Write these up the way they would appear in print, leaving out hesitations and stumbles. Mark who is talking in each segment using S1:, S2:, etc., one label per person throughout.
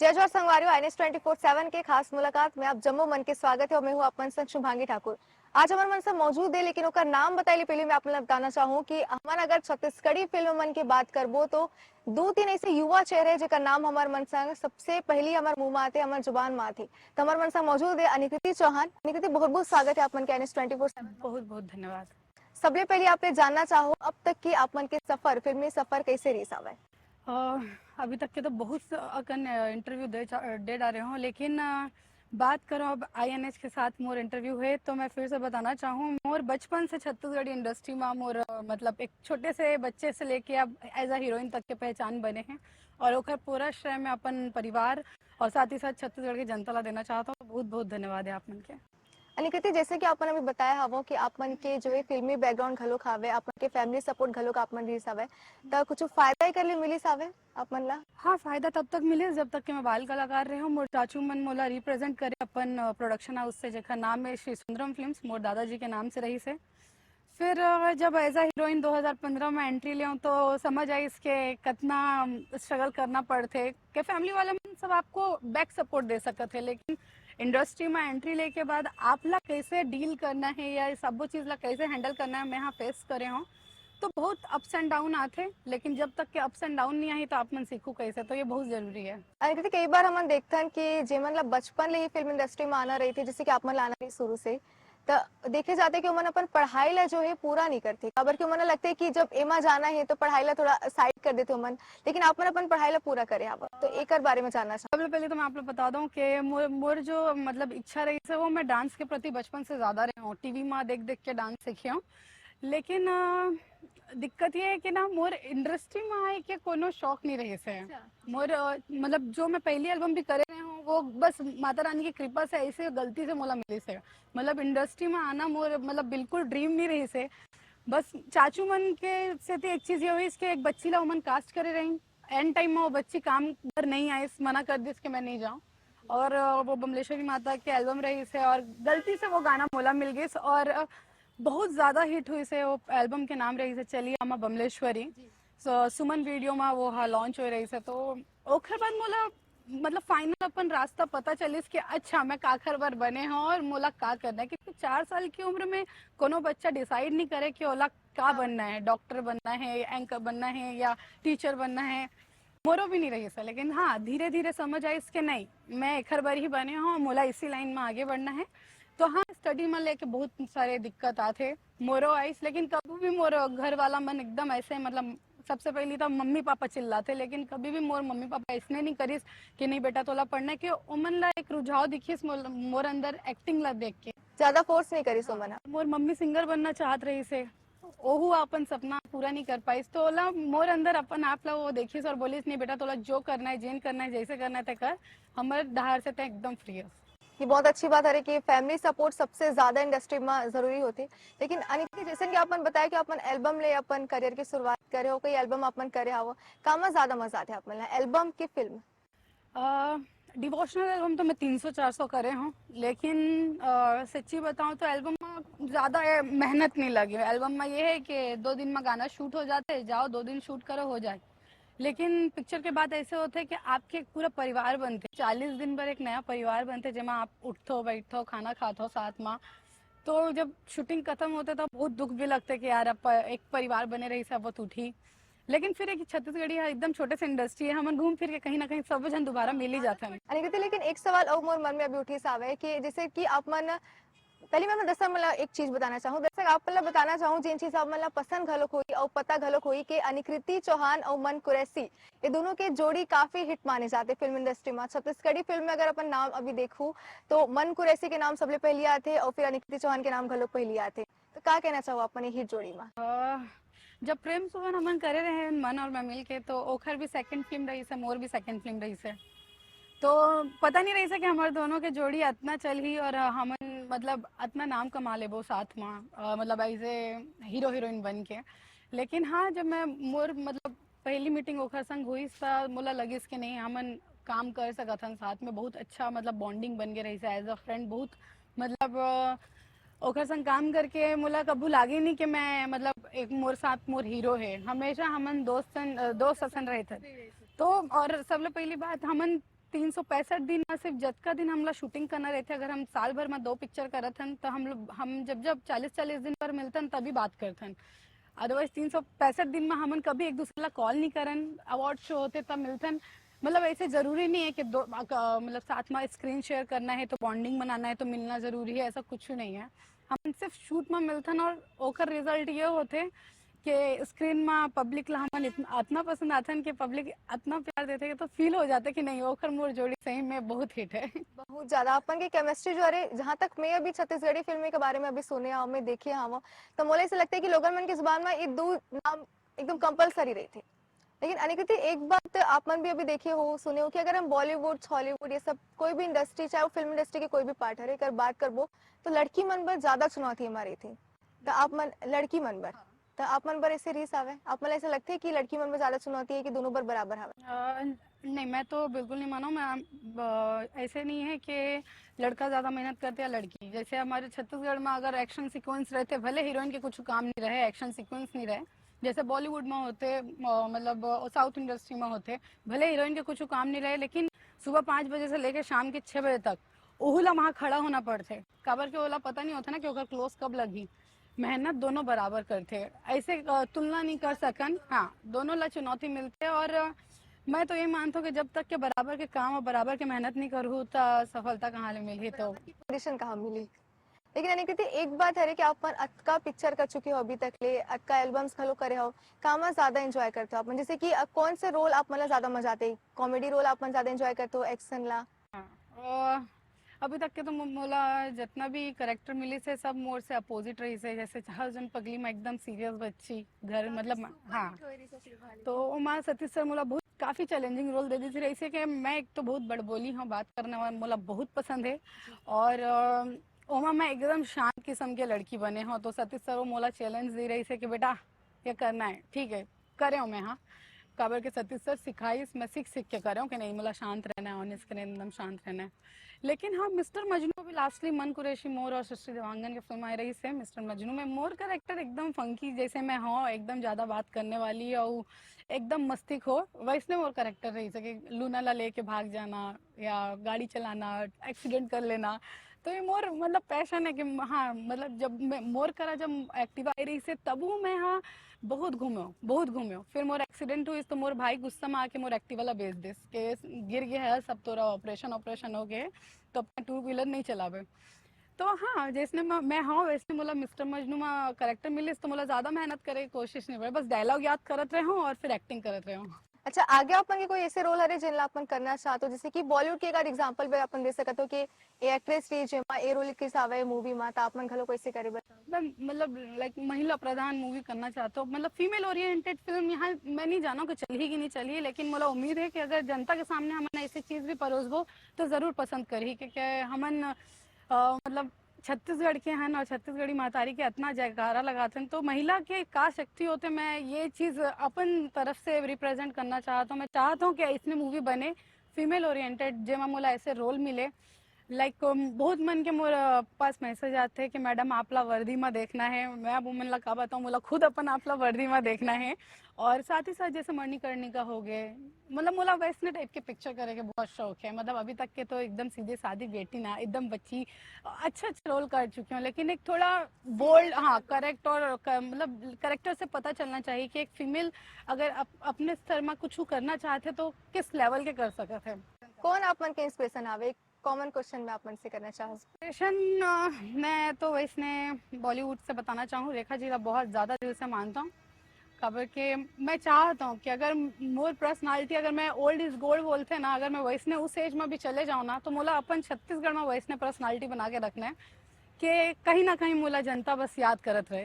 S1: जय जोहार संगवारियों, INS 24/7 के खास मुलाकात में आप जम्मू मन के स्वागत है और मैं हूँ अपन संग शुभांगी ठाकुर। आज हमारे मन से मौजूद है, लेकिन ओकर नाम बताइए पहले मैं आपने बताना चाहूँ कि हमारा अगर छत्तीसगढ़ी फिल्म मन की बात करबो तो दो तीन ऐसे युवा चेहरे जेकर नाम हमारे मन संग सबसे पहली हमारे मुंह में आते, हमारे जुबान में आते। तो हमारे मन संग मौजूद है अनिकृति चौहान। अनिकृति, बहुत बहुत स्वागत है आप मन के INS 24/7।
S2: बहुत बहुत धन्यवाद।
S1: सबसे पहले आपने जानना चाहो अब तक की आप मन के सफर, फिल्मी सफर कैसे रही सावे?
S2: अभी तक के तो बहुत अकन इंटरव्यू दे डाले हूँ, लेकिन बात करो अब INS के साथ मोर इंटरव्यू है तो मैं फिर से बताना चाहूँ मोर बचपन से छत्तीसगढ़ी इंडस्ट्री में मोर मतलब एक छोटे से बच्चे से लेके अब एज अ हीरोइन तक के पहचान बने हैं और ओकर पूरा श्रेय में अपन परिवार और साथ ही साथ छत्तीसगढ़ की जनता ला देना चाहता हूँ। बहुत बहुत धन्यवाद है आप मन के।
S1: अनिकृति, जैसे कि आपने अभी बताया हवो कि आपन के जो है फिल्मी बैकग्राउंड घलोक हावे, आपन के फैमिली सपोर्ट घलोक आपमन रही सावे, त कुछ फायदा ही कर ले मिली सावे आपमन ला?
S2: हाँ, फायदा तब तक मिले जब तक कि मैं बाल कलाकार रहे हूँ। मोर चाचू मन मोला रिप्रेजेंट करे अपन प्रोडक्शन हाउस से, जेखर नाम है श्री सुंदरम फिल्म्स, मोर दादाजी के नाम से रही से। फिर जब एज अ हीरोइन 2015 में एंट्री लिया तो समझ आई इसके कितना स्ट्रगल करना पड़ते कि फैमिली वाले मन सब आपको बैक सपोर्ट दे सकते थे, लेकिन इंडस्ट्री में एंट्री लेके के बाद आप ला कैसे डील करना है या सब वो चीज़ ला कैसे हैंडल करना है मैं यहाँ फेस करे हूँ। तो बहुत अप्स एंड डाउन आते, लेकिन जब तक के अप्स एंड डाउन नहीं आई तो आप मन सीखो कैसे, तो ये बहुत जरूरी है।
S1: अनिकृति, कई बार हमन देखते हैं कि जेमन ला बचपन ले ही फिल्म इंडस्ट्री में आना रही थी, जैसे कि आपमन ला आना रही शुरू से, तो देखे जाते कि उमन अपन पढ़ाई ला जो है पूरा नहीं करते, काबर कि उमन लगता है कि जब एमा जाना है तो पढ़ाई ला थोड़ा साइड कर देते उमन, लेकिन आपमन अपन पढ़ाई ला पूरा करे हवा, तो एक बारे में जानना चाहूँ।
S2: सबसे पहले तो मैं आप लोग बता दूं कि मोर जो मतलब इच्छा रही है वो मैं डांस के प्रति बचपन से ज्यादा रही हूँ। टीवी में देख देख के डांस सीखी हूँ, लेकिन दिक्कत ये है कि ना मोर इंडस्ट्री में आए के कोनो शौक नहीं रहे से। मोर मतलब जो मैं पहली एल्बम भी करे रहे हूँ वो बस माता रानी की कृपा से ऐसे गलती से मोला मिली से, मतलब इंडस्ट्री में आना मोर मतलब बिल्कुल ड्रीम नहीं रही से। बस चाचू मन के से थी एक चीज ये हुई इसके एक बच्ची ला उमन कास्ट करे रही, एंड टाइम में वो बच्ची काम पर नहीं आई, मना कर दी कि मैं नहीं जाऊँ, और वो बमलेश्वरी माता के एल्बम रही से और गलती से वो गाना मोला मिल गई और बहुत ज्यादा हिट हुई से। वो एल्बम के नाम रही से चलिए अमा बमलेश्वरी, सुमन वीडियो में वो हाँ लॉन्च हो रही से। तो ओखर बाद मोला मतलब फाइनल अपन रास्ता पता चलिस कि अच्छा मैं काखर बार बने हूँ और मोला का करना है, क्योंकि 4 साल की उम्र में कोनो बच्चा डिसाइड नहीं करे कि ओला का बनना है, डॉक्टर बनना है, एंकर बनना है या टीचर बनना है। मोरो भी नहीं रही सर, लेकिन हाँ धीरे धीरे समझ आई इसके नहीं मैं एक बार ही बने हूँ, मोला इसी लाइन में आगे बढ़ना है। तो हाँ स्टडी में लेके बहुत सारे दिक्कत आते मोरो आइस, लेकिन कभी भी मोर घर वाला मन एकदम ऐसे मतलब सबसे पहले तो मम्मी पापा चिल्लाते, लेकिन कभी भी मोर मम्मी पापा इसने नहीं करिस कि नहीं बेटा तोला पढ़ना है, कि उमन ला एक रुझाव दिखिस मोर अंदर एक्टिंग ला देख के।
S1: ज्यादा फोर्स नहीं करी सुमन?
S2: मोर मम्मी सिंगर बनना चाहत रही से, ओहू अपन सपना पूरा नहीं कर पाई, तो ओला मोर अंदर अपन आप ला वो देखिस और बोलिस नहीं बेटा तोला जो करना है जेन करना है जैसे करना है ते कर, हमारे डहार से ते एकदम फ्री है।
S1: ये बहुत अच्छी बात है कि फैमिली सपोर्ट सबसे ज्यादा इंडस्ट्री में जरूरी होती है। लेकिन अनिकृति, जैसे कि आपन बताया कि अपन एल्बम ले अपन करियर की शुरुआत करे हो, कोई एल्बम अपन करे हो, कामा ज्यादा मजा आते आपन ला, एल्बम की फिल्म?
S2: डिवोशनल एल्बम तो मैं 300-400 करे हूँ, लेकिन सच्ची बताऊँ तो एल्बम में ज़्यादा मेहनत नहीं लगी। एल्बम में ये है कि 2 दिन में गाना शूट हो जाते, जाओ 2 दिन शूट करो हो जाए, लेकिन पिक्चर के बाद ऐसे होते हैं कि आपके एक पूरा परिवार बनते, 40 दिन पर एक नया परिवार बनते जिसमें आप उठो बैठो खाना खाते साथ में। तो जब शूटिंग खत्म होते तो बहुत दुख भी लगता है कि यार अब एक परिवार बने रही सब वो उठी, लेकिन फिर एक छत्तीसगढ़ी है एकदम छोटे से इंडस्ट्री है, हम घूम फिर के कहीं ना कहीं सब जन दोबारा मिल ही जाते हैं।
S1: अनिकृति, लेकिन एक सवाल और मोर मन में अभी उठी सावे कि जैसे कि आप मन पहले मैं दर्शक मतलब एक चीज बताना चाहूँ, दर्शक आप मतलब बताना चाहूँ जिन चीज आप मतलब पसंद घलोक हुई और पता घलोक हुई कि अनिकृति चौहान और मन कुरैसी ये दोनों के जोड़ी काफी हिट माने जाते फिल्म इंडस्ट्री में। छत्तीसगढ़ी फिल्म में अगर अपन नाम अभी देखूं तो मन कुरैसी के नाम सबले पहले आते और फिर अनिकृति चौहान के नाम घलोक पहले आते, तो क्या कहना चाहो अपन हिट जोड़ी में?
S2: जब प्रेम सुगन हमन करे रहे मन और मैं मिल के, तो ओखर भी सेकंड फिल्म रही से, मोर भी सेकंड फिल्म रही से, तो पता नहीं रही से कि हमारे दोनों के जोड़ी इतना चल ही और हमन मतलब इतना नाम कमा ले वो साथ में, मतलब ऐसे हीरो हीरोइन बन के। लेकिन हाँ जब मैं मोर मतलब पहली मीटिंग ओखर संग हुई मोला लगिस कि नहीं हमन काम कर सकथन साथ में, बहुत अच्छा मतलब बॉन्डिंग बन के रही से एज अ फ्रेंड। बहुत मतलब ओखर संग काम करके मोला कबू लागे नहीं कि मैं मतलब एक मोर साथ मोर हीरो है, हमेशा हमन दोस्त असन रहे थे। तो और सबले पहली बात हमन 365 दिन में सिर्फ जतका दिन हमला शूटिंग करना रहते, अगर हम साल भर में 2 पिक्चर करत हन तो हम जब 40-40 दिन पर मिलतन तभी बात करतन। अदरवाइज 365 दिन में हमन कभी एक दूसरे ला कॉल नहीं करन, अवार्ड शो होते तब मिलतन। मतलब ऐसे जरूरी नहीं है कि मतलब साथ में स्क्रीन शेयर करना है तो बॉन्डिंग बनाना है तो मिलना जरूरी है, ऐसा कुछ नहीं है। हम सिर्फ शूट में मिलतन और ओकर रिजल्ट ये होते कि स्क्रीन में पब्लिक ला हमन इतना पसंद आथन कि पब्लिक इतना प्यार देते कि तो फील हो जाता कि नहीं ओकर मोर जोड़ी सही में बहुत हिट है।
S1: बहुत ज्यादा अपन की केमिस्ट्री जो है, जहाँ तक मैं अभी छत्तीसगढ़ी फिल्म के बारे में अभी सुने हाँ मैं देखे हाँ, तो मुझे ऐसा लगता है कि लोगन मन की जुबान में ये दो नाम एकदम कंपलसरी रहे थे। लेकिन अनिकृति एक बात आप मन भी अभी देखे हो सुने हो कि अगर हम बॉलीवुड हॉलीवुड ये सब कोई भी इंडस्ट्री चाहे वो फिल्म इंडस्ट्री के कोई भी पार्ट है अगर बात करबो तो लड़की मन पर ज्यादा चुनौती हमारी थी। तो आप मन लड़की मन पर तो आप मन पर ऐसे रीस आवे, आप मन ऐसा लगता है कि लड़की मन पर ज्यादा चुनौती है कि दोनों पर बराबर हवे?
S2: नहीं, मैं तो बिल्कुल नहीं मानो। ऐसे नहीं है कि लड़का ज्यादा मेहनत करते या लड़की। जैसे हमारे छत्तीसगढ़ में अगर एक्शन सीक्वेंस रहते, भले हीरोइन के कुछ काम नहीं रहे, एक्शन सीक्वेंस नहीं रहे, जैसे बॉलीवुड में होते, मतलब साउथ इंडस्ट्री में होते, भले हीरोइन के कुछ काम नहीं रहे, लेकिन सुबह 5 बजे से लेकर शाम के 6 बजे तक ओहुला वहाँ खड़ा होना पड़ते। काबर के ओला पता नहीं होता ना कि ओकर क्लोज कब लगी। मेहनत दोनों बराबर करते, ऐसे तुलना नहीं कर सकन। हाँ, दोनों ला चुनौती मिलते और मैं तो ये मानता हूँ कि जब तक के बराबर के काम और बराबर के मेहनत नहीं करूँ तो सफलता कहाँ ले मिली। तो
S1: पोजीशन कहाँ मिली? लेकिन अनिकृति एक बात है कि आप अतका पिक्चर कर चुके हो अभी तक ले, अतका एल्बम्स खलो करे हो, कामा ज्यादा एंजॉय करते हो आप? जैसे कि कौन से रोल आप मतलब ज्यादा मजा आते? कॉमेडी रोल आप ज्यादा एंजॉय करते हो, एक्शन ला?
S2: हाँ, अभी तक के तो मोला जितना भी करेक्टर मिली से सब मोर से अपोजिट रही से। जैसे चार जन पगली में एकदम सीरियस बच्ची घर मतलब हाँ, तो माँ सतीश सर मोला बहुत काफी चैलेंजिंग रोल दे दी थी। ऐसे कि मैं एक तो बहुत बड़बोली हूँ, बात करने वाला मोला बहुत पसंद है और ओमा मैं एकदम शांत किस्म के लड़की बने हूँ। तो सतीश सर वो मोला चैलेंज दे रही से कि बेटा ये करना है, ठीक है करे हूँ मैं। हाँ, काबर के सतीश सर सिखाई, मैं सीख के कर रहा हूँ कि नहीं मोला शांत रहना है, ऑनेस्ट के एकदम शांत रहना है। लेकिन हाँ, मिस्टर मजनू भी लास्टली मन कुरैशी मोर और सृष्टि देवांगन की फिल्म आई रही से। मिस्टर मजनू में मोर कैरेक्टर एकदम फंकी जैसे मैं हूँ, एकदम ज्यादा बात करने वाली और एकदम मस्तिक हो, वैसे मोर कैरेक्टर रही सके। लूना ला लेके भाग जाना या गाड़ी चलाना, एक्सीडेंट कर लेना, तो ये मोर मतलब पैशन है कि हाँ, मतलब जब मैं मोर करा जब एक्टिवा आई रही से तब मैं हाँ बहुत घूमे। फिर मोर एक्सीडेंट हुई तो मोर भाई गुस्सा में आके मोर एक्टिवा ला बेच दिस के गिर गया है सब, तोरा ऑपरेशन हो गए तो अपना 2 व्हीलर नहीं चलावे। तो हाँ, जैसे मैं हाँ वैसे मोला मिस्टर मजनू में करेक्टर मिले तो मोला ज्यादा मेहनत करे कोशिश नहीं पड़े, बस डायलॉग याद करत रहे हूँ और फिर एक्टिंग करत रहे हूँ।
S1: अच्छा, आगे अपन के कोई ऐसे रोल है जिनला अपन करना चाहते हो? जैसे कि बॉलीवुड के एक एग्जांपल पे अपन दे सकते हो कि ए एक्ट्रेस स्टेज में ए रोल किस आवे मूवी में, तो अपन घलो कैसे करे बताओ?
S2: मतलब लाइक महिला प्रधान मूवी करना चाहता हूँ, मतलब फीमेल ओरिएंटेड फिल्म। यहाँ मैं नहीं जाना कि चली कि नहीं चली, लेकिन मुझे उम्मीद है कि अगर जनता के सामने हमने ऐसी चीज भी परोसबो तो जरूर पसंद करी, क्योंकि हमन मतलब छत्तीसगढ़ के हैं और छत्तीसगढ़ी मातारी के इतना जयकारा लगाते हैं, तो महिला के का शक्ति होते, मैं ये चीज अपन तरफ से रिप्रेजेंट करना चाहता हूँ। मैं चाहता हूँ कि इसमें मूवी बने फीमेल ओरिएंटेड, जेमा मोला ऐसे रोल मिले। लाइक बहुत मन के मोर पास मैसेज आते हैं कि मैडम आपला वर्दी में देखना है। मैं अब उमन ला का बताऊँ, मोला खुद अपन आपला वर्दी में देखना है। और साथ ही साथ जैसे मणिकर्णिका हो गए, मतलब मोला वैसने टाइप के पिक्चर करे के बहुत शौक है। मतलब अभी तक के तो एकदम सीधे सादी बेटी ना, एकदम बच्ची अच्छे रोल कर चुकी हूँ, लेकिन एक थोड़ा बोल्ड, हाँ करेक्ट और मतलब करेक्टर से पता चलना चाहिए कि एक फीमेल अगर अपने स्तर में कुछ करना चाहते तो किस लेवल के कर सकते हैं।
S1: कौन आप मन के इंस्पिरेशन आवे? कॉमन क्वेश्चन में आप मन से करना चाहो।
S2: इंस्पिरेशन मैं तो वैसे बॉलीवुड से बताना चाहूँ, रेखा जी का बहुत ज़्यादा दिल से मानता हूँ। खबर के मैं चाहता हूँ कि अगर मोर पर्सनालिटी, अगर मैं ओल्ड इज गोल्ड बोलते हैं ना, अगर मैं वैसने उस एज में भी चले जाऊँ ना, तो मोला अपन छत्तीसगढ़ में वैसने पर्सनालिटी बना के रखना है कि कहीं ना कहीं मोला जनता बस याद करत रहे।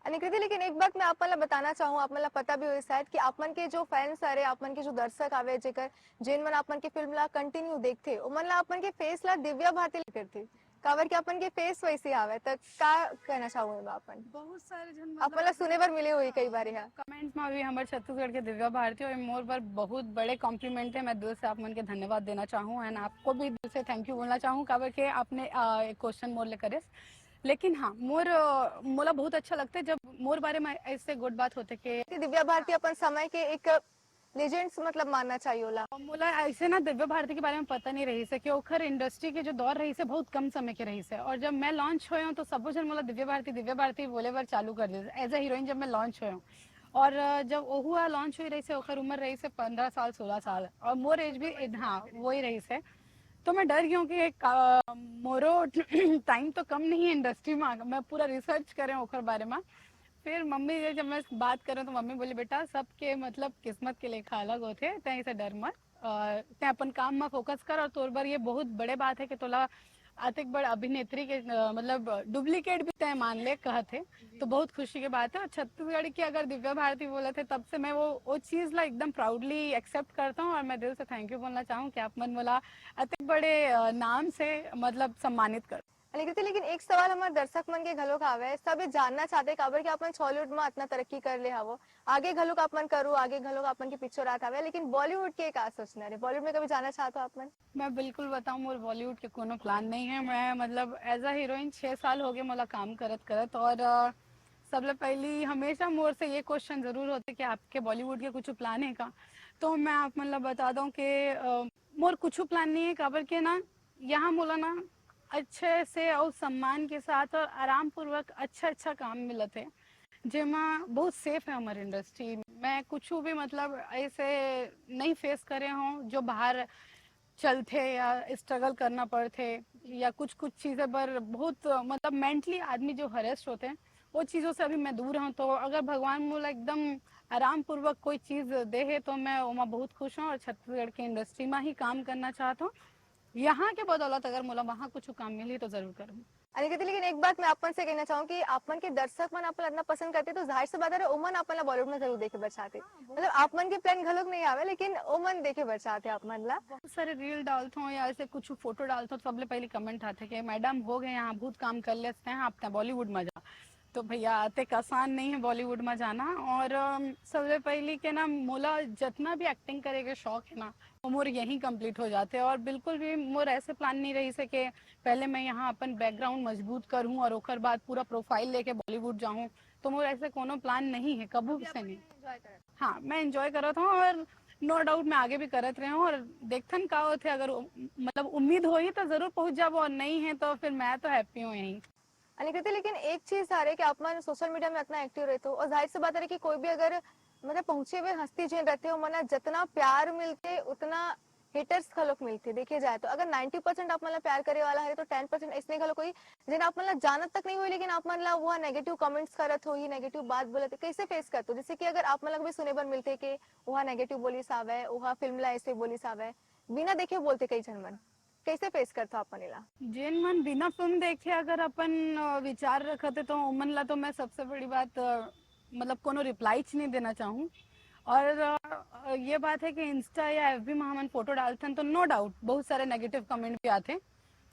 S1: अनिकृति, लेकिन एक बात मैं आप मतलब बताना चाहूँ, आप मतलब पता भी हो शायद कि आप मन के जो फैंस अरे आप मन के जो दर्शक आवे जेकर जिन मन आप मन के फिल्म ला कंटिन्यू देखते ओ मन ला आप मन के फेस ला दिव्या भारती करते काबर के अपन के फेस वैसे आवे, तो का कहना चाहूँ मैं अपन?
S2: बहुत सारे जन
S1: आप मतलब सुने पर मिले हुई कई बार यहाँ
S2: कमेंट में भी हमारे छत्तीसगढ़ के दिव्या भारती और मोर पर बहुत बड़े कॉम्प्लीमेंट है। मैं दिल से आप मन के धन्यवाद देना चाहूँ एंड आपको भी दिल से थैंक यू बोलना चाहूँ काबर के आपने एक क्वेश्चन मोर ले करे। लेकिन हाँ, मोला बहुत अच्छा लगता है जब मोर बारे में ऐसे गुड बात होते कि
S1: दिव्या भारती अपन समय के एक लेजेंड्स मतलब मानना चाहिए होला।
S2: मोला ऐसे ना दिव्य भारती के बारे में पता नहीं रही से कि ओखर इंडस्ट्री के जो दौर रही से बहुत कम समय के रही से, और जब मैं लॉन्च हुए हूँ तो सब जन मोला दिव्य भारती बोले बार चालू कर दिए एज अ हीरोइन जब मैं लॉन्च हुए हूँ। और जब वो हुआ लॉन्च हुई रही से ओखर उम्र रही से 15 साल 16 साल, और मोर एज भी हाँ वही रही से। तो मैं डर गई हूँ कि मोरो टाइम तो कम नहीं है इंडस्ट्री में, मैं पूरा रिसर्च करें ओखर बारे में। फिर मम्मी से जब मैं बात करूँ तो मम्मी बोली बेटा सबके मतलब किस्मत के लेखा अलग होते, तय से डर मत, ते अपन काम में फोकस कर। और तोर बार ये बहुत बड़े बात है कि तोला अतिक बड़ अभिनेत्री के मतलब डुप्लीकेट भी तय मान ले कहते, तो बहुत खुशी की बात है। और छत्तीसगढ़ की अगर दिव्या भारती बोले थे तब से मैं वो चीज़ ला एकदम प्राउडली एक्सेप्ट करता हूँ, और मैं दिल से थैंक यू बोलना चाहूँ कि आप मन बोला अतिक बड़े नाम से मतलब सम्मानित कर।
S1: लेकिन एक सवाल हमारे दर्शक मन के घलोक आवे, सब ये जानना चाहते काबर कि अपन हॉलीवुड में इतना तरक्की कर ले हवो, आगे घलोक अपन करूँ, आगे घलोक अपन की पिक्चर आत हवे, लेकिन बॉलीवुड के का सोचना रे, बॉलीवुड में कभी जाना चाहते हो अपन?
S2: मैं बिल्कुल बताऊं मोर बॉलीवुड के कोनो प्लान नहीं है। मैं मतलब एज अ हीरोइन 6 साल हो गए मोला काम करत करत, और सबले पहली हमेशा मोर से ये क्वेश्चन जरूर होते कि आपके बॉलीवुड के कुछ प्लान है का। तो मैं आप मतलब बता दूं कि मोर कुछ प्लान नहीं है, काबर के ना यहाँ मोला ना अच्छे से और सम्मान के साथ और आराम पूर्वक अच्छा काम मिलत है, जेमा बहुत सेफ है हमारी इंडस्ट्री। मैं कुछ भी मतलब ऐसे नहीं फेस करे हूँ जो बाहर चलते या स्ट्रगल करना पड़ते, या कुछ चीज़ें पर बहुत मतलब मेंटली आदमी जो हरेस्ट होते हैं वो चीज़ों से अभी मैं दूर हूँ। तो अगर भगवान मोला एकदम आराम पूर्वक कोई चीज़ दे है तो मैं वहाँ बहुत खुश हूँ, और छत्तीसगढ़ की इंडस्ट्री में ही काम करना चाहता हूँ। यहाँ के बदौलत अगर मोला वहाँ कुछ काम मिली तो जरूर करूँ।
S1: अनिकेत, लेकिन एक बात मैं अपन से कहना चाहूँ कि अपन के दर्शक मन अपन इतना पसंद करते तो जाहिर सी बात है ओमन अपन ला बॉलीवुड में जरूर देखे बर चाहते, मतलब आप मन के प्लान घलोक नहीं आवे लेकिन ओमन देखे बर चाहते आप मन ला।
S2: बहुत सारे रील डालता हूँ या ऐसे कुछ फोटो डालता हूँ तो सबले पहले कमेंट आते कि मैडम हो गए यहाँ बहुत काम कर लेते हैं आप बॉलीवुड में जा। तो भैया आते आसान नहीं है बॉलीवुड में जाना। और सबसे पहले के ना मोला जितना भी एक्टिंग करे के शौक है ना वो मोर यहीं कंप्लीट हो जाते हैं। और बिल्कुल भी मोर ऐसे प्लान नहीं रही से कि पहले मैं यहाँ अपन बैकग्राउंड मजबूत करूँ और ओकर बाद पूरा प्रोफाइल लेके बॉलीवुड जाऊँ, तो मोर ऐसे कोनो प्लान नहीं है, कबू से नहीं। हाँ मैं एंजॉय करत हूँ, और नो डाउट मैं आगे भी करत रहे हूँ, और देखथन का होते अगर मतलब उम्मीद हो ही तो जरूर पहुंच जाब, और नहीं है तो फिर मैं तो हैप्पी हूँ यहीं।
S1: अनिकेत, लेकिन एक चीज आ रही कि आप मन सोशल मीडिया में इतना एक्टिव रहते हो और जाहिर सी बात है कि कोई भी अगर मतलब पहुंचे हुए हस्ती जिन रहते हो मना जितना प्यार मिलते उतना हेटर्स खलोक मिलते। देखे जाए तो अगर 90% आप मतलब प्यार करे वाला है तो 10% इसने खलो कोई जिन आप मतलब जानत तक नहीं हुई लेकिन आप मतलब वो नेगेटिव कमेंट्स करत हो ही नेगेटिव बात बोलते कैसे फेस करते हो? जैसे कि अगर आप मतलब भी सुने बर मिलते कि वहाँ नेगेटिव बोली सावे, वहाँ फिल्म ला ऐसे बोली सावे, बिना देखे बोलते कई जन मन, कैसे फेस करते हो अपन इला?
S2: जिन मन बिना फिल्म देखे अगर अपन विचार रखते तो उमन ला तो मैं सबसे बड़ी बात मतलब कोनो रिप्लाई नहीं देना चाहूँ। और ये बात है कि इंस्टा या एफबी में हम फोटो डालते हैं तो नो डाउट बहुत सारे नेगेटिव कमेंट भी आते हैं।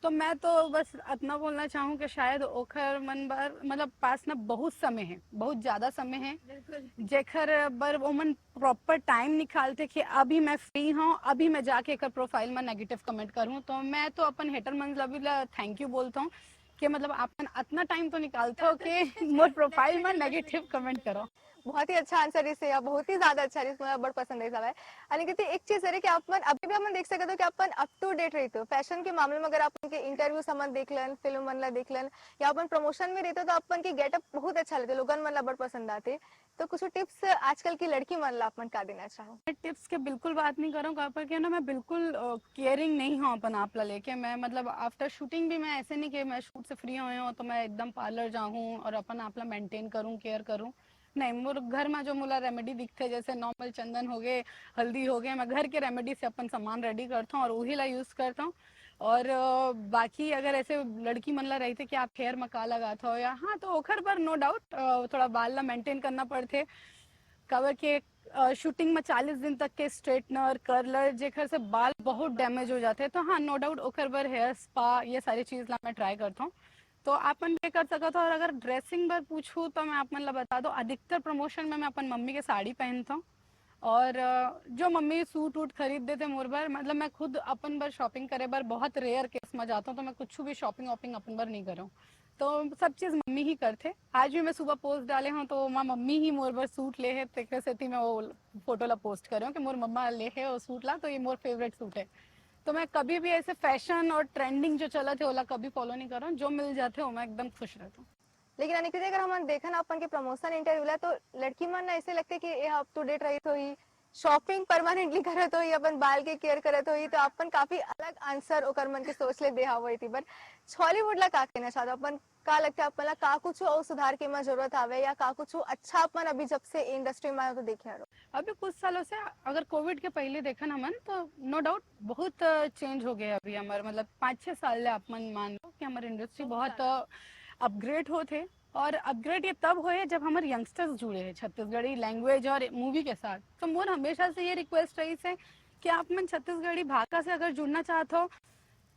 S2: तो मैं तो बस इतना बोलना चाहूँ कि शायद ओखर मन बर मतलब पास ना बहुत समय है, बहुत ज्यादा समय है, जेखर बर वो मन प्रॉपर टाइम निकालते कि अभी मैं फ्री हूँ, अभी मैं जाके एक प्रोफाइल में नेगेटिव कमेंट करूँ। तो मैं तो अपन हेटर मन भी थैंक यू बोलता हूँ कि मतलब आप इतना टाइम तो निकालते हो कि मोर प्रोफाइल में नेगेटिव कमेंट करो।
S1: बहुत ही अच्छा आंसर इसे या बहुत ही ज्यादा अच्छा रिस मुझे बड़ पसंद है सब। अनिकेत, एक चीज है कि आप मन अभी भी अपन देख सकते हो कि अपन अप टू डेट रहते हो फैशन के मामले में। अगर अपन के इंटरव्यू समन देख लन, फिल्म मन ला देख लन, या अपन प्रमोशन में रहते हो तो अपन की गेटअप बहुत अच्छा लगता है, लोगन मन ला बड़ पसंद आते। तो कुछ टिप्स आजकल की लड़की मन ला अपन का देना चाहो?
S2: मैं टिप्स के बिल्कुल बात नहीं करूँ कहाँ पर क्या ना मैं बिल्कुल केयरिंग नहीं हूँ अपन आप ला लेके। मैं मतलब आफ्टर शूटिंग भी मैं ऐसे नहीं कि मैं शूट से फ्री हुए हूँ तो मैं एकदम पार्लर जाऊँ और अपन आप ला मेंटेन करूँ केयर करूँ। नहीं, मोर घर में जो मोला रेमेडी दिखते जैसे नॉर्मल चंदन हो गए, हल्दी हो गए, मैं घर के रेमेडी से अपन सामान रेडी करता हूँ और वही ला यूज करता हूँ। और बाकी अगर ऐसे लड़की मन ला रहते कि आप हेयर में का लगाता हो या हाँ तो ओखर पर नो डाउट थोड़ा बाल ला मेंटेन करना पड़ते। कवर के शूटिंग में 40 दिन तक के स्ट्रेटनर कर्लर जेकर से बाल बहुत डैमेज हो जाते हैं, तो हाँ नो डाउट ओकर बर हेयर स्पा ये सारी चीज ला मैं ट्राई करता हूँ। तो आपन ये कर सकता था। और अगर ड्रेसिंग बर पूछूं तो मैं आपन ला बता दो अधिकतर प्रमोशन में मैं अपन मम्मी के साड़ी पहनता हूँ। और जो मम्मी सूट वूट खरीद देते मोर बर मतलब मैं खुद अपन बर शॉपिंग करे बर बहुत रेयर केस में जाता हूँ, तो मैं कुछ भी शॉपिंग वॉपिंग अपन बर नहीं करूँ। तो सब चीज मम्मी ही करते। आज भी मैं सुबह पोस्ट डाले हूँ तो माँ मम्मी ही मोर बर सूट ले है, तेकरे सेती मैं वो फोटो ला पोस्ट कर रही हूँ कि मोर मम्मा ले है वो सूट ला, तो ये मोर फेवरेट सूट है। तो मैं कभी भी ऐसे फैशन और ट्रेंडिंग जो चला थे ओला कभी फॉलो नहीं कर रहा हूँ, जो मिल जाते हो मैं एकदम खुश रहता हूँ।
S1: लेकिन अनिकृति अगर हम देखा ना अपन के प्रमोशन इंटरव्यू ला तो लड़की मन ना ऐसे लगते कि ये अप टू डेट रही तो ही शॉपिंग परमानेंटली करत हो, अपन बाल के केयर करत हो, तो अपन काफी अलग आंसर ओकर मन के सोच ले दे हावे थी। पर हॉलीवुड ला का कहना चाहता अपन, का लगता है अपन ला का कुछ और सुधार के में जरूरत आवे या का कुछ अच्छा अपन अभी जब से इंडस्ट्री में आए तो देखे रहो?
S2: अभी कुछ सालों से अगर कोविड के पहले देखा ना मन तो नो डाउट बहुत चेंज हो गया अभी हमारे, मतलब 5-6 साल ले अपन मान लो कि हमारी इंडस्ट्री बहुत अपग्रेड हो थे। और अपग्रेड ये तब हुए जब हमारे यंगस्टर्स जुड़े हैं छत्तीसगढ़ी लैंग्वेज और मूवी के साथ। तो मोर हमेशा से ये रिक्वेस्ट रही है कि आप मन छत्तीसगढ़ी भाषा से अगर जुड़ना चाहते हो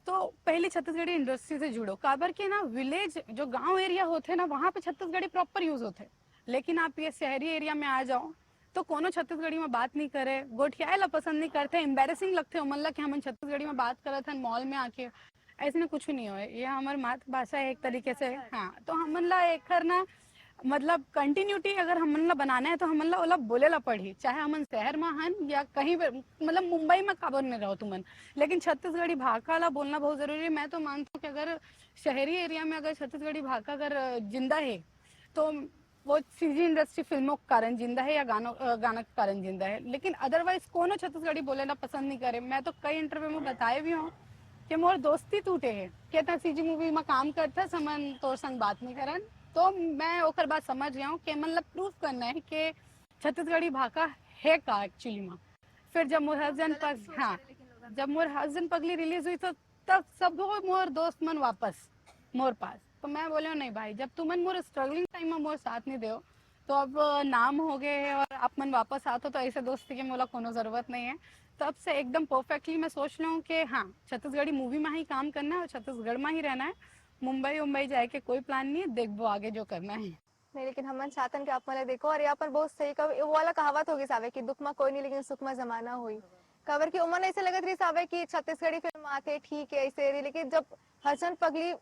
S2: तो पहले छत्तीसगढ़ी इंडस्ट्री से जुड़ो। काबर के ना विलेज जो गांव एरिया होते ना वहाँ पे छत्तीसगढ़ी प्रॉपर यूज होते, लेकिन आप ये शहरी एरिया में आ जाओ तो कोनो छत्तीसगढ़ी में बात नहीं करे, गोठियाए ला पसंद नहीं करते, एम्बेरसिंग लगते हो, मतलब कि हम छत्तीसगढ़ी में बात करत हैं मॉल में आके, ऐसे में कुछ नहीं हो। ये हमारी मातृभाषा है एक तरीके से। हाँ, तो हमन ला एक ना मतलब कंटिन्यूटी अगर हमन ला बनाना है तो हमन ला ओला बोले ला पड़ी, चाहे हमन शहर में हन या कहीं पे, मतलब मुंबई में काबर में रहो तुमन, लेकिन छत्तीसगढ़ी भाषा ला बोलना बहुत जरूरी है। मैं तो मानती हूँ कि अगर शहरी एरिया में अगर छत्तीसगढ़ी भाषा अगर जिंदा है तो वो सीजी इंडस्ट्री फिल्मों के कारण जिंदा है या गाना के कारण जिंदा है, लेकिन अदरवाइज कोनो छत्तीसगढ़ी बोले ना पसंद नहीं करे। मैं तो कई इंटरव्यू में बताए भी हूँ कि मोर दोस्ती टूटे है, कहता सीजी मूवी में काम करता समन तोर संग बात नहीं करन। तो मैं ओकर बात समझ गया हूँ कि मतलब प्रूफ करना है कि छत्तीसगढ़ी भाषा है का एक्चुअली में। फिर जब मोर हस्बैंड पग हाँ जब मोर हस्बैंड पगली रिलीज हुई तो तब सब मोर दोस्त मन वापस मोर पास। तो मैं बोले नहीं भाई, जब तुमन मोर स्ट्रगलिंग टाइम में मोर साथ नहीं दो तो अब नाम हो गए है और आप मन वापस आते तो ऐसे दोस्ती के मोला कोनो जरूरत नहीं है। तब से एकदम परफेक्टली मैं सोच लूँ कि हाँ छत्तीसगढ़ी मूवी में ही काम करना है और छत्तीसगढ़ में ही रहना है, मुंबई जाए के कोई प्लान नहीं है, देखो आगे जो करना है।
S1: नहीं, लेकिन हमन चाहतन के आप मला देखो और यहाँ पर बहुत सही वो वाला कहावत होगी सावे कि दुख में कोई नहीं लेकिन सुख में जमाना हुई। कवर की उमर ऐसे लगत रही सावे कि छत्तीसगढ़ी फिल्म आते ठीक है ऐसे रही, लेकिन जब हसन पगली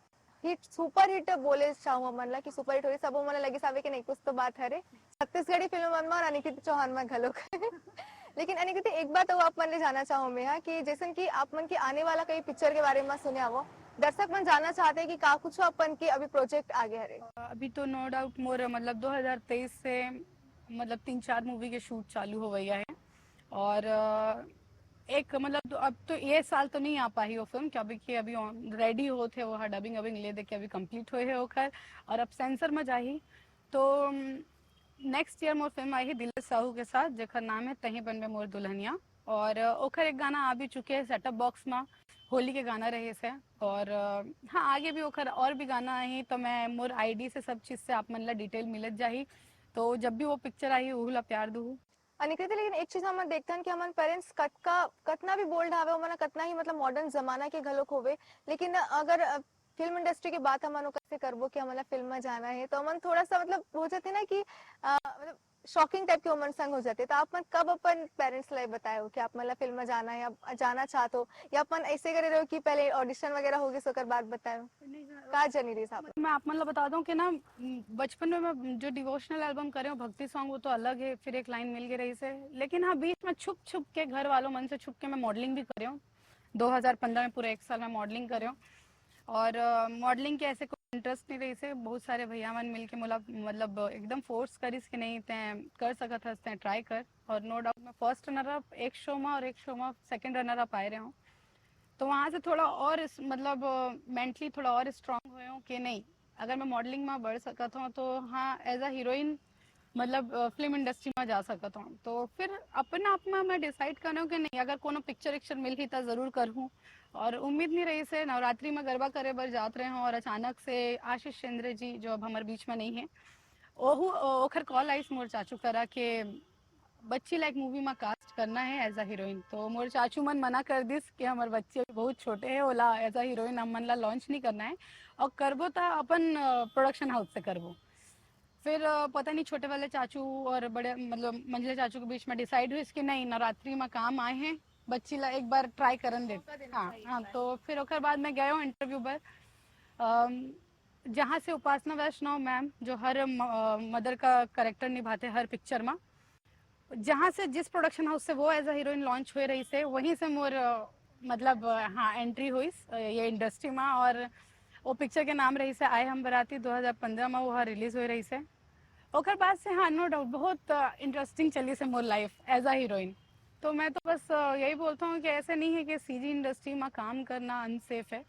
S1: हिट सुपर हिट बोले चाहूँ मन ला कि सुपर हिट हो सब मन लगी सावे कि नहीं कुछ तो बात है रे छत्तीसगढ़ी फिल्म मन में और अनिकृति चौहान में घलोक। लेकिन अनिकृति एक बात आप मन ले जाना चाहूँ मैं हाँ कि जैसे कि आप मन की आने वाला कई पिक्चर के बारे में सुने आवो, दर्शक मन जानना चाहते हैं कि का कुछ अपन की अभी प्रोजेक्ट आगे हरे?
S2: अभी तो नो डाउट मोर मतलब 2023 से मतलब 3-4 मूवी के शूट चालू हो गया है। और एक मतलब अब तो ये साल तो नहीं आ पाई वो फिल्म क्या कि अभी रेडी हो थे वो डबिंग अबिंग ले दे के अभी कंप्लीट हुए है ओकर और अब सेंसर में जाही। तो नेक्स्ट ईयर मोर फिल्म आई है दिल साहू के साथ जेकर नाम है तही बन में मोर दुल्हनिया। और ओकर एक गाना आ भी चुके हैं सेटअप बॉक्स में, होली के गाना रहे से। और हाँ आगे भी ओकर और भी गाना आई तो मैं मोर आईडी से सब चीज से आप मन ला डिटेल मिलत जाही, तो जब भी वो पिक्चर आई उहुला प्यार दूँ।
S1: अनिकृति लेकिन एक चीज हम देखते हैं कि हमारे पेरेंट्स कतना भी बोल्ड हावे हमारा कतना ही मतलब मॉडर्न जमाना के घलोक होवे, लेकिन अगर फिल्म इंडस्ट्री की बात हम कैसे करबो कि हमारा फिल्म में जाना है तो हम थोड़ा सा मतलब हो जाते ना कि मतलब शॉकिंग टाइप के उमर संग हो जाते। तो आप मन कब अपन पेरेंट्स लाई बताए हो कि आप मतलब फिल्म में जाना है या जाना चाहते हो, या अपन ऐसे करे रहे हो कि पहले ऑडिशन वगैरह होगी सोकर बाद बताए का जनी रही साहब?
S2: मैं आप मतलब बता दूं कि ना बचपन में मैं जो डिवोशनल एल्बम करे हूँ भक्ति सॉन्ग वो तो अलग है, फिर एक लाइन मिल गई रही से। लेकिन हाँ बीच में छुप छुप के घर वालों मन से छुप के मैं मॉडलिंग भी करे हूँ। 2015 में पूरे 1 साल में मॉडलिंग करे हूँ। और मॉडलिंग के ऐसे कोई इंटरेस्ट नहीं रही से, बहुत सारे भैया मन मिल के मतलब एकदम फोर्स करिस कि नहीं तैं कर सकत हस तैं ट्राई कर। और नो डाउट मैं फर्स्ट रनर अप एक शो में और एक शो में सेकंड रनर अप आए रहे हूँ। तो वहाँ से थोड़ा और मतलब मेंटली थोड़ा और स्ट्रांग हुए हूँ कि नहीं अगर मैं मॉडलिंग में बढ़ सकता हूँ तो हाँ एज अ हीरोइन मतलब फिल्म इंडस्ट्री में जा सकता हूँ। तो फिर अपने आप में मैं डिसाइड कर रहा हूँ कि नहीं अगर कोनो पिक्चर विक्चर मिल ही तो जरूर करूँ। और उम्मीद नहीं रही से नवरात्रि में गरबा करे बर जात रहे हूँ और अचानक से आशीष चंद्र जी जो अब हमारे बीच में नहीं है ओहू ओखर कॉल आई मोर चाचू करा के बच्ची लाइक मूवी में कास्ट करना है एज अ हीरोइन। तो मोर चाचू मन मना कर दिस कि हमारे बच्चे बहुत छोटे हैं ओला एज अ हीरोइन हम मन ला लॉन्च नहीं करना है और करबो तो अपन प्रोडक्शन हाउस से करबो। फिर पता नहीं छोटे वाले चाचू और बड़े मतलब मंझले चाचू के बीच में डिसाइड हुई कि नहीं नवरात्रि में काम आए हैं बच्ची ला एक बार ट्राई करन दे। हाँ हाँ तो फिर ओकर बाद मैं गया हूँ इंटरव्यू पर। जहाँ से उपासना वैष्णव मैम जो हर मदर का करेक्टर निभाते हर पिक्चर में, जहाँ से जिस प्रोडक्शन हाउस से वो एज अ हीरोइन लॉन्च हुए रही से वहीं से मोर मतलब हाँ एंट्री हुई ये इंडस्ट्री में। और वो पिक्चर के नाम रही से आए हम बराती 2015 में वो रिलीज हुई रही से। ओकर बाद से हाँ नो डाउट बहुत इंटरेस्टिंग चली से more life as a heroine. तो मैं तो बस यही बोलता हूँ कि ऐसे नहीं है कि सीजी इंडस्ट्री में काम करना अनसेफ है।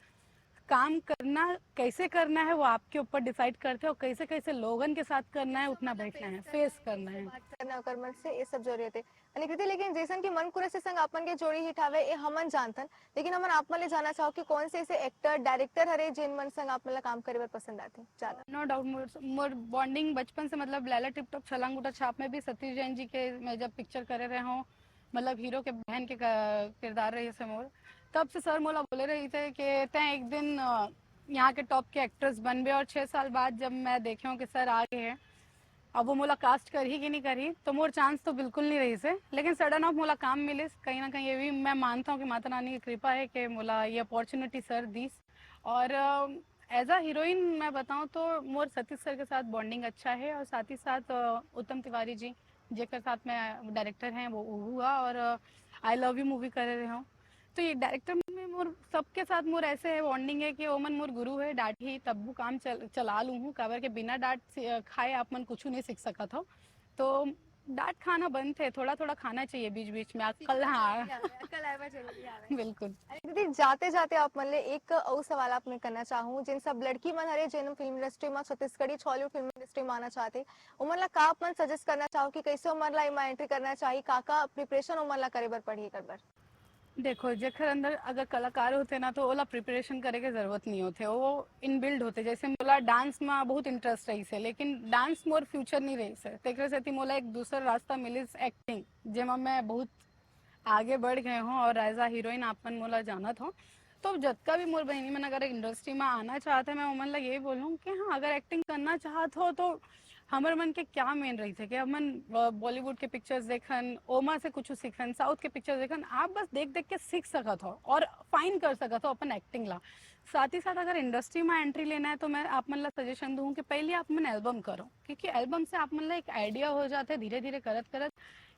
S2: काम करना कैसे करना है वो आपके ऊपर डिसाइड करते हो, कैसे कैसे लोगन के साथ करना है, उतना बैठना है, फेस करना है।
S1: बात करना ओकर मन से ये सब जरूरी थे अनि कृति लेकिन जैसन कि मन कुरे से संग अपन के जोड़ी हिठावे ए हमन जानतन, लेकिन हमन आप मन ले जाना चाहो कि कौन से ऐसे एक्टर डायरेक्टर हरे जिन मन संग आप मन ला काम करे बर पसंद आते ज्यादा।
S2: नो डाउट मोर बॉन्डिंग बचपन से मतलब लैला टिपटॉप छलांग उठा छाप में भी सतीश जैन जी के मैं जब पिक्चर करे रहे हूँ, मतलब हीरो के बहन के किरदार रही से मोर, तब से सर मोला बोले रही थे कि तय एक दिन यहाँ के टॉप के एक्ट्रेस बन बे। और 6 साल बाद जब मैं देखे हूँ कि सर आ गए हैं, अब वो मोला कास्ट कर ही कि नहीं करी, तो मोर चांस तो बिल्कुल नहीं रही से, लेकिन सडन ऑफ मोला काम मिले कहीं ना कहीं। ये भी मैं मानता हूँ कि माता रानी की कृपा है कि मोला ये अपॉर्चुनिटी सर दी। और एज अ हीरोइन मैं बताऊँ तो मोर सतीश सर के साथ बॉन्डिंग अच्छा है, और साथ ही साथ उत्तम तिवारी जी जेकर साथ में डायरेक्टर हैं वो हुआ, और आई लव यू मूवी कर रहे हूँ। तो ये डायरेक्टर में मोर सबके साथ मोर ऐसे है बॉन्डिंग है कि ओमन मोर गुरु है, डांट ही तब्बू काम चला लू हूँ, काबर के बिना डांट खाए आप मन कुछ नहीं सीख सका था। तो डांट खाना बंद थे, थोड़ा थोड़ा खाना चाहिए बीच बीच में अक्ल। हाँ
S1: अकल आए जरूरी आवे।
S2: बिल्कुल।
S1: अरे दीदी जाते जाते आप मन ले एक और सवाल आप मैं करना चाहूँ, जिन सब लड़की मन हरे जिन फिल्म इंडस्ट्री में छत्तीसगढ़ी छॉलीवुड फिल्म इंडस्ट्री में आना चाहते उमन ला का आप मन सजेस्ट करना चाहो कि कैसे उमन ला इमा एंट्री करना चाहिए, का प्रिपरेशन उमन ला करे बर पड़ी कर बर।
S2: देखो जेकर अंदर अगर कलाकार होते ना तो ओला प्रिपरेशन करे के जरूरत नहीं होते, वो इनबिल्ड होते। जैसे मोला डांस में बहुत इंटरेस्ट रही से, लेकिन डांस मोर फ्यूचर नहीं रही से, तेकरे सेती मोला एक दूसरा रास्ता मिलिस एक्टिंग, जेमा मैं बहुत आगे बढ़ गए हूँ और एज आ हीरोइन आपन मोला जानत हो। तो जतका भी मोर बहनी मन अगर इंडस्ट्री में आना चाहते मैं उमन ला यही बोलूँ कि हाँ अगर एक्टिंग करना चाहत हो तो हमर मन के क्या मेन रही थे कि हमन बॉलीवुड के पिक्चर्स देखन, ओमा से कुछ सीखन, साउथ के पिक्चर्स देखन, आप बस देख देख के सीख सकत हो और फाइन कर सकत हो अपन एक्टिंग ला। साथ ही साथ अगर इंडस्ट्री में एंट्री लेना है तो मैं आप मन ला सजेशन दूँ कि पहले आप मन एल्बम करो, क्योंकि एल्बम से आप मन ला एक आइडिया हो जाता है धीरे धीरे करत करत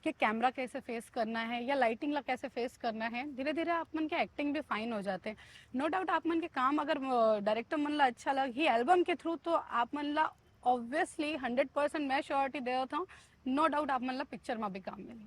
S2: कि कैमरा कैसे फेस करना है या लाइटिंग ला कैसे फेस करना है। धीरे धीरे आप मन के एक्टिंग भी फाइन हो जाते हैं। नो डाउट आप मन के काम अगर डायरेक्टर मन ला अच्छा लगी एल्बम के थ्रू तो आप मन ला ऑब्वियसली 100% मैं श्योरिटी दे रहा था, नो डाउट आप मन ला पिक्चर में भी काम मिले।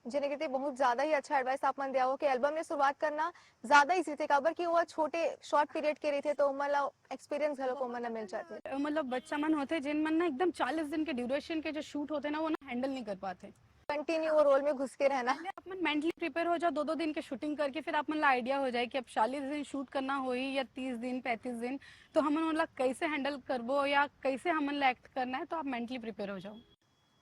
S1: जिन्हें कहते बहुत ज्यादा ही अच्छा एडवाइस आप मन दिया हो कि एल्बम में शुरुआत करना ज्यादा इजी थे, काबर कि वो छोटे शॉर्ट पीरियड के रही थे तो उमन ला एक्सपीरियंस घलो को मन मिल जाते।
S2: मतलब बच्चा मन होते जिन मन ना एकदम 40 दिन के ड्यूरेशन के जो शूट होते ना वो ना हैंडल नहीं कर पाते।
S1: कंटिन्यू वो रोल में घुस के रहना।
S2: पहले आप मन मेंटली प्रिपेयर हो जाओ, 2-2 दिन के शूटिंग करके फिर आप मन ला आइडिया हो जाए कि अब 40 दिन शूट करना होई या 30 दिन 35 दिन, तो हमन मतलब कैसे हैंडल करबो या कैसे हमन ला एक्ट करना है, तो आप मेंटली प्रिपेयर हो जाओ।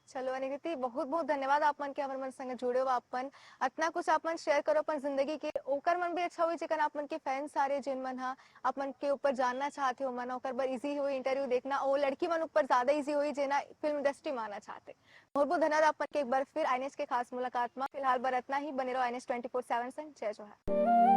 S1: चलो अनिकृति बहुत बहुत धन्यवाद आप मन के हमर मन संग जुड़े हो, आपन इतना कुछ आप मन शेयर करो अपन जिंदगी के, ओकर मन भी अच्छा हुई चिकन आप मन के फैंस सारे जिन मन हा आप मन के ऊपर जानना चाहते हो मन ओकर बर इजी हुई इंटरव्यू देखना, और लड़की मन ऊपर ज्यादा इजी हुई जेना फिल्म इंडस्ट्री में आना चाहते। बहुत बहुत धन्यवाद आप मन के एक बार फिर आईएनएस के खास मुलाकात में। फिलहाल बर इतना ही, बने रहो आईएनएस 24/7 संग। जय जोहार।